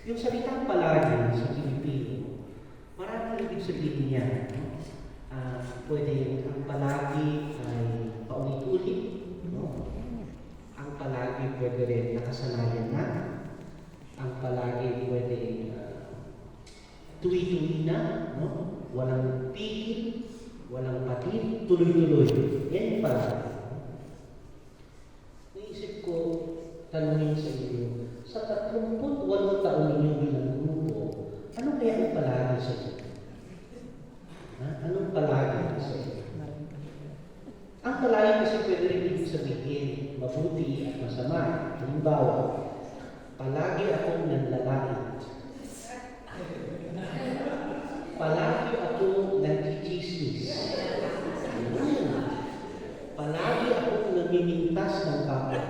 Yung salitang palagi sa Pilipino, maraming ibig sabihin niya. Pwede ang palagi ay paulit-ulit. No? Ang palagi pwede rin nakasanayan na. Ang palagi pwede tuwi-tuwi na. No? Walang pigil, walang patin, tuloy-tuloy. Yan yung palagi. Naisip ko, tanungin sa inyo, sa 38 taon ninyo bilang grupo, ano kaya ang palagi sa inyo? Anong palagi sa inyo? Ang palagi kasi pwede rin ibig sabihin, mabuti at masama. Halimbawa, palagi akong nanlalait. Palagi akong nagchichismis. Palagi akong namimintas ng kapwa.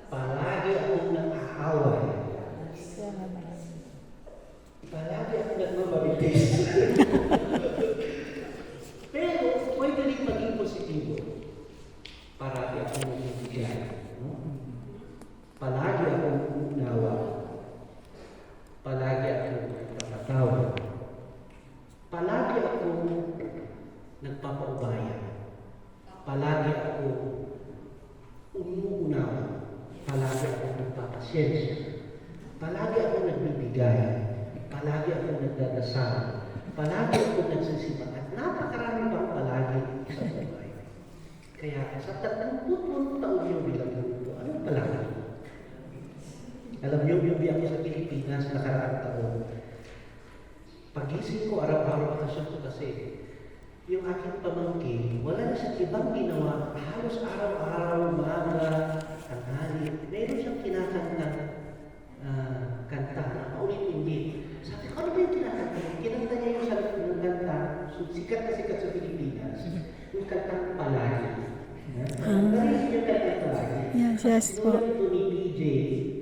Palagi akong nang-aaway. Palagi akong nagmamarites. Pero pwede rin maging positibo. Palagi akong nagbibigay. Palagi akong unawa. Palagi akong nagpapatawa. Palagi akong nagpapaubaya. Palagi akong umuunawa. Palagi akong nagpapasyensya. Palagi akong nagbibigay. Palagi akong nagdadasal. Palagi akong nagsisimba. At napakarami pang palagi sa buhay. Kaya sa 30 taon yung bilang grupo, anong palagi? Alam niyo, yung biyak sa Pilipinas nakaraang taon. Pagising ko, araw-araw ko kasi yung aking pamangkin, wala na siyang ibang ginawa. Halos araw-araw, umaga, tanghali. Meron siyang kinakanta kanta na paulit-ulit. Sabi ko, ano ba yung kinakanta? Kinanta niya yung salit ng kanta. Sikat na sikat sa Pilipinas. Yung kantang palagi. Narinig yung kantang palagi. Yes po. Sinulat ito ni PJ,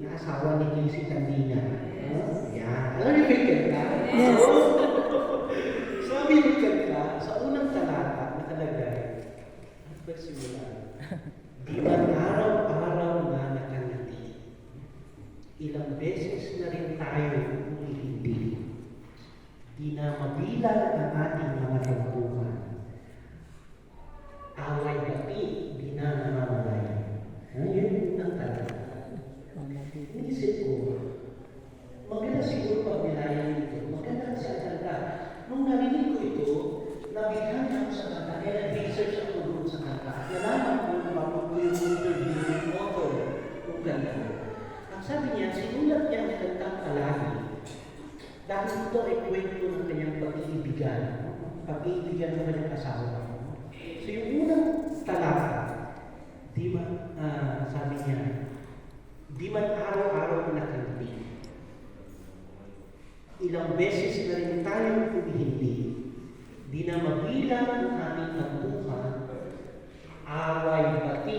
na asawa ni Casey Candina. Yan. Alam niyo yung kanta? Yes. Sabi yung kanta, sa unang talata, nakalagay, pagsimulan, di man araw-araw na nakangiti, ilang beses na rin tayo umihindi. Di na mabilang ang ating mga tampuhan. Away bati, di na namamalayan. Yun ang talata. Inisip ko, maganda siguro pagbilayan nito. Maganda sa talata. Nung narinig ko ito, nabighan ako sa kanta, kaya nag-research ako doon sa kanta. Nalaman ko na mapag yung interview ng author ng kanta. Ang sabi niya, sinulat niya ang kantang palagi. Dahil ito ay kwento ng kanyang pag-iibigan. Pag-iibigan ng kanyang asawa. So yung unang talata, di ba, sabi niya, di man araw-araw nakangiti. Ilang beses na rin tayong humihindi, di na mabilang ang aming tampuhan, away bati,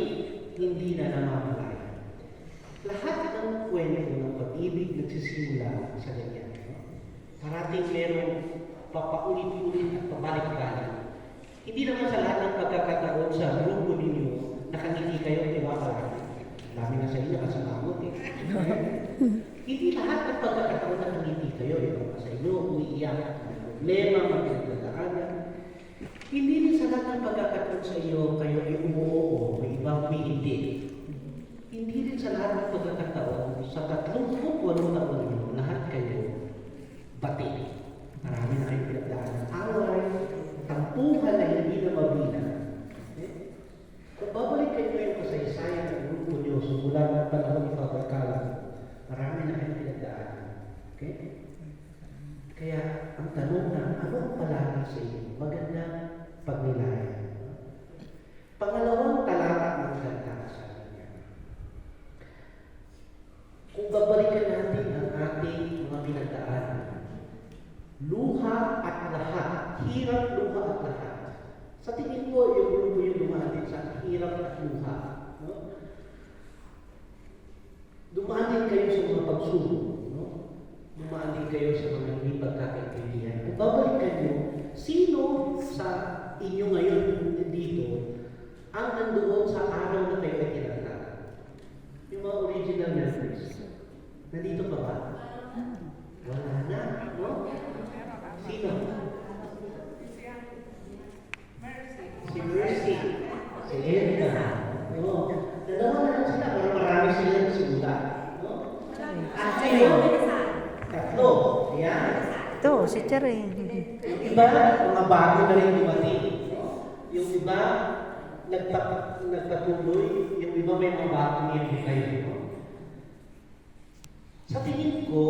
hindi na namamalaya. Lahat ng kwento ng pag-ibig nagsisimula sa ganyan. Parating merong papaulit-ulit at pabalik-balik. Hindi naman sa lahat ng pagkakataon sa grupo ninyo, nakangiti kayo, di ba? Dami na sa inyo, kasalamot eh. Hindi lahat ng pagkakataon nakangiti kayo, di ba? Sa inyo, umiiyak, may problema, may pinagdadaanan. Hindi rin sa lahat ng pagkakataon sa iyo, kayo ay umuoo, may ibang hindi. Hindi rin sa lahat ng pagkakataon, sa 38 taon ninyo, lahat kayo, bati. Marami na kayong pinagdaanan. Away, tampuhan na hindi na mabilang. Kung babalik kayo ngayon kasaysayan ng grupo nyo, mula ng panahon ni Father Calan, marami na kayong pinagdaanan. Okay? Kaya ang tanong na, ano ang palagi sa inyo? Maganda pagnilayan. Pangalawang talata ng kanta sa kanya. Kung babalikan natin ang ating mga pinagdaanan, luha at lahat, hirap, luha at lahat. Sa tingin ko, yung grupo yung dumating sa hirap at luha. No? Dumaan din kayo sa mga pagsubok. No? Dumaan din kayo sa mga hindi pagkakaintindihan. Kung babalikan nyo, sino sa inyo ngayon dito ang nandoon sa araw na kayo ay kinakilala? Yung mga original members. Nandito pa ba? Wala na, no? Sino? Si Mercy. Si Edna. No? Dalawa na lang sila, pero marami sila yung simula. No? At ngayon, tatlo. Ayan. Ito, si Charing. Yung iba, mga bago na rin dumating. No? Yung iba, nagpatuloy. Yung iba may mga bago niya kayo. No? Sa tingin ko,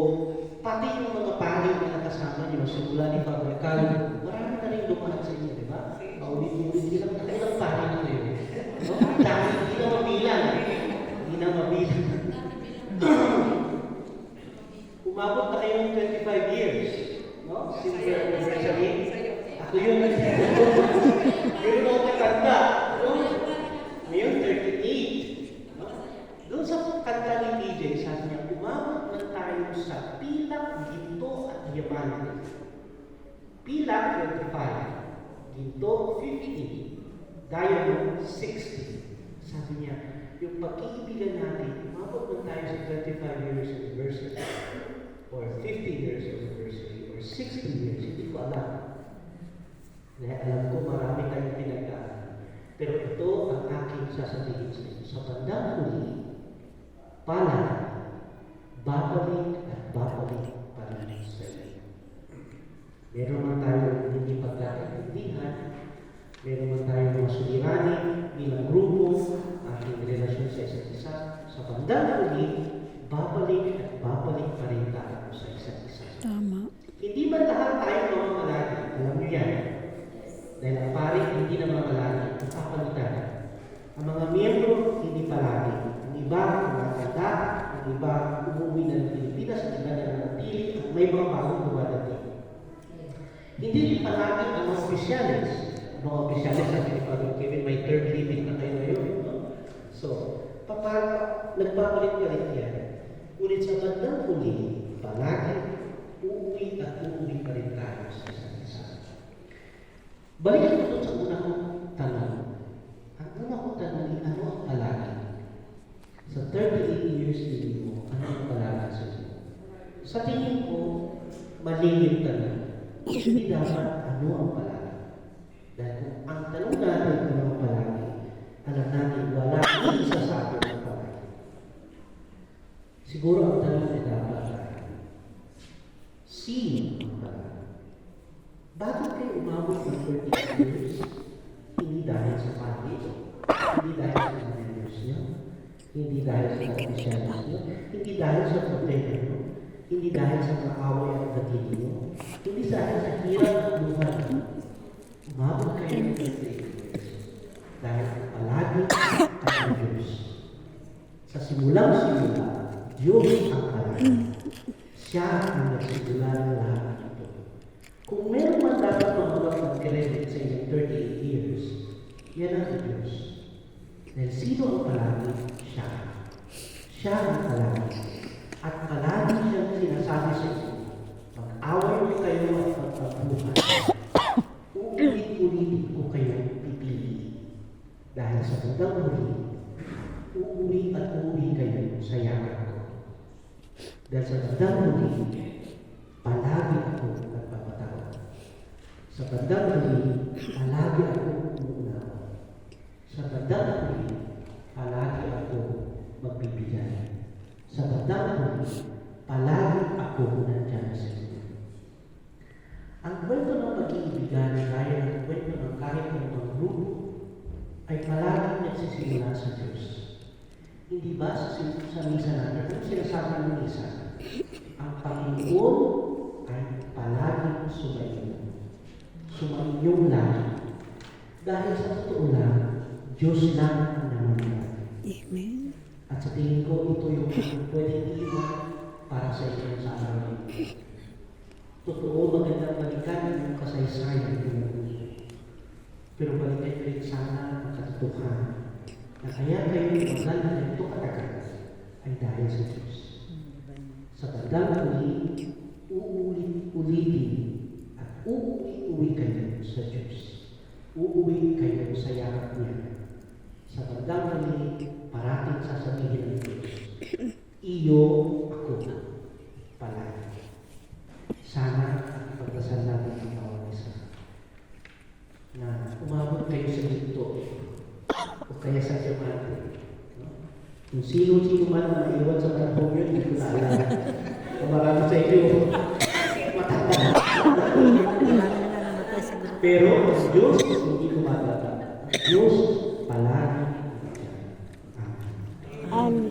pati yung mga pari na nakasama niyo simula ni Father Carlo, marami na rin dumaan sa inyo, di ba? Paulit-ulit nilang nakailang pari na kayo. No? Dahil hindi na mabilang. Hindi na mabilang. Umabot na kayo ng 25 years. No? Silver anniversary. Ako yun. Yun ang katanda. No? Ngayon, 38. No? Doon sa kanta ni PJ, sabi niya, umabot na tayo sa pilak, ginto at diamante. Pilak, 25. Ginto, 50. Diamond, 60. Sabi niya, yung pag-iibigan natin, umabot na tayo sa 25 years anniversary, or 50 years anniversary, or 60 years, hindi ko alam. Dahil alam ko marami tayong pinagdaan. Pero ito ang aking sasabihin sa inyo. Sa bandang huli, babalik at babalik pa rin sa iyo. Meron man tayo hindi pagkakaintindihan, meron man tayo mga suliranin bilang grupo, ating relasyon sa isa't isa. Sa bandang huli, babalik at babalik pa rin tayo sa isa't isa. Tama. Hindi man lahat tayo mamamalagi, alam niyo yan. Dahil ang pari hindi na mamamalagi, kapalitan. Ang mga miyembro hindi palagi. Ang iba, kumakanta, ang iba, umuwi na ng Pilipinas, ang iba na nanatili, at may mga bagong dumadating. Hindi rin palagi ang mga opisyalis. Mga opisyalis, sabi ni Father Kevin, may term limit na kayo ngayon. No? So, nagpapalit-palit yan. Ngunit sa bandang huli, palagi, uuwi at uuwi pa rin tayo sa isa't isa. Balik ko doon sa una kong tanong. Ang una kong tanong ay, ano ang palagi? Sa 38 years ninyo, ano ang palagi sa inyo? Sa tingin ko, mali yung tanong. Hindi dapat ano ang palagi. Dahil kung ang tanong natin ano ang palagi, alam natin wala ang isa sa atin ang palagi. Siguro ang tanong ay dapat sino ang palagi? Bakit kayo umabot ng 30 years? Hindi dahil sa pangit, hindi dahil sa managers niyo, hindi dahil sa officials niyo, hindi dahil sa problema niyo, hindi dahil sa kaaway at batid niyo, hindi dahil sa hirap at luhan niyo. Umabot kayo ng 30 years dahil palagi ang Diyos. Sa simulang-simula, Diyos ang palagi. Siya ang nagsimula ng lahat. Kung meron man dapat mabuhat ng credit sa inyong 38 years, yan ang Diyos. Dahil sino ang palagi? Siya. Siya ang palagi. At palagi siyang sinasabi sa inyo, mag-away mo kayo at magpabuhat. Uulit-ulitin ko kayong pipili. Dahil sa bandang huli, uuwi at uuwi kayo sa yakap ko. Dahil sa bandang huli, palagi ako nagpapatawad. Sa bandang huli, palagi ako umuunawa. Sa bandang huli, palagi ako magbibigay. Sa bandang huli, palagi ako nandyan sa inyo. Ang kwento ng pag-iibigan gaya ng kwento ng kahit ng grupo ay palagi nagsisimula sa Diyos. Hindi ba sa misa natin, kung sinasabi ng misa, ang Panginoon ay palaging sumainyo. Sumainyong lagi. Dahil sa totoo lang, Diyos lang ang namamalagi. Amen. At sa tingin ko, ito yung pwedeng iwan para sa inyo sa araw nito. Totoo, magandang balikan yung kasaysayan ng puso. Pero balikan rin sana ang katotohanan na kaya kayo magal na ganito katagal ay dahil sa Diyos. Sa bandang huli, uulit-ulitin at uuwi kayo sa Diyos. Uuwi kayo sa yakap niya. Sa bandang huli, parating sasabihin ng Diyos, iyo ako ito palagi. Sana pagdasal natin ang bawat isa na umabot kayo sa dito o kaya sa Diamante. No? Kung sino-sino man ang maiwan sa panahon yun, hindi ko na alam. Kung marami sa inyo, matanda. Marami na namatay sa grupo. Pero ang Diyos, hindi ko matanda. Diyos palagi. Amen. Amen.